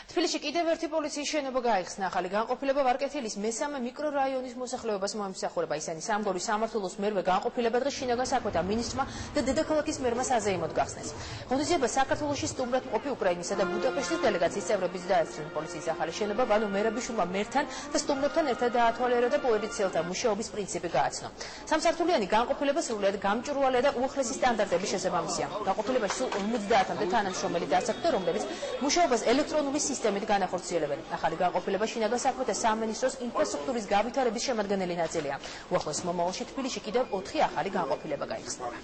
თბილისში კიდევ ერთი პოლიციის შენობა გაიხსნა. ახალი განყოფილება ვარკეთილის მესამე მიკრორაიონის მოსახლეობას მოემსახურება. ისინი სამგორის სამმართველოს მერვე განყოფილება დღეს შინაგან საქმეთა მინისტრმა და დედაქალაქის მერმა საზეიმოდ გახსნეს. ღონისძიებას საქართველოში სტუმრად მყოფი უკრაინისა და ბუდაპეშტის დელეგაციის წევრებიც დაესწრნენ. პოლიციის ახალი შენობა ბანო მერაბიშვილმა მერთან და სტუმრებთან ერთად დაათვალიერა და პოლიციელთა მუშაობის პრინციპი გააცნო. სამსართულიანი განყოფილება სრულიად გამჭვირვალე და უახლესი სტანდარტების შესაბამისია. განყოფილებაში სულ 50-მდე თანამშრომელი დასაქმდა, რომლებიც მუშაობას ელექტრონული სისტემით განახორციელებენ. ახალი განყოფილება შინაგან საქმეთა სამინისტროს ინფრასტრუქტურის გავითარების შემადგენელი ნაწილია. უახლოეს მომავალში თბილისში კიდევ 4 ახალი განყოფილება გაიხსნება.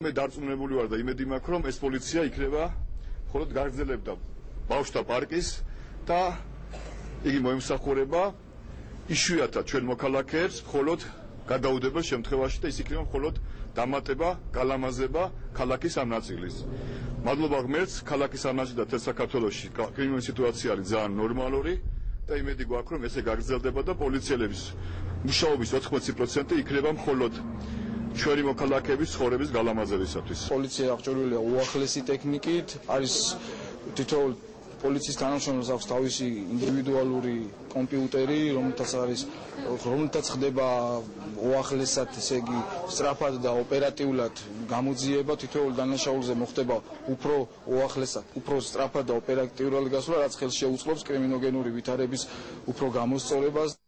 მე დარწმუნებული ვარ და იმედი მაქვს, რომ ეს პოლიცია იქნება მხოლოდ გაგრძელებდა ბავშვთა პარკის და იგი მოემსახურება იშვიათად ჩვენ მოქალაქეებს მხოლოდ გადაუდებელ შემთხვევაში და ის იქნება მხოლოდ დამატება, გალამაზება ქალაქის ამ ნაწილის. მადლობა ღმერთს, ქალაქის ამ ნაწილში და თელ საქართველოში კრიმინალური სიტუაცია არის ძალიან ნორმალური და იმედი გვაქვს, რომ ესე გაგრძელდება და პოლიციელების მუშაობის 80% იქნება მხოლოდ ჩვენი მოქალაქეების ცხოვრების გალამაზებისათვის. პოლიცია აღჭურვილია უახლესი ტექნიკით, არის თითოეულ პოლიციის თანამშრომელს აქვს თავისი ინდივიდუალური კომპიუტერი, რომელთაც ხდება უახლესად, ესე იგი, სწრაფად და ოპერატიულად გამოძიება, თითოეულ დანაშაულზე მოხდება უფრო უახლესად, უფრო სწრაფად და ოპერატიულად გასვლა, რაც ხელს შეუწყობს კრიმინოგენური ვითარების უფრო გამოსწორებას.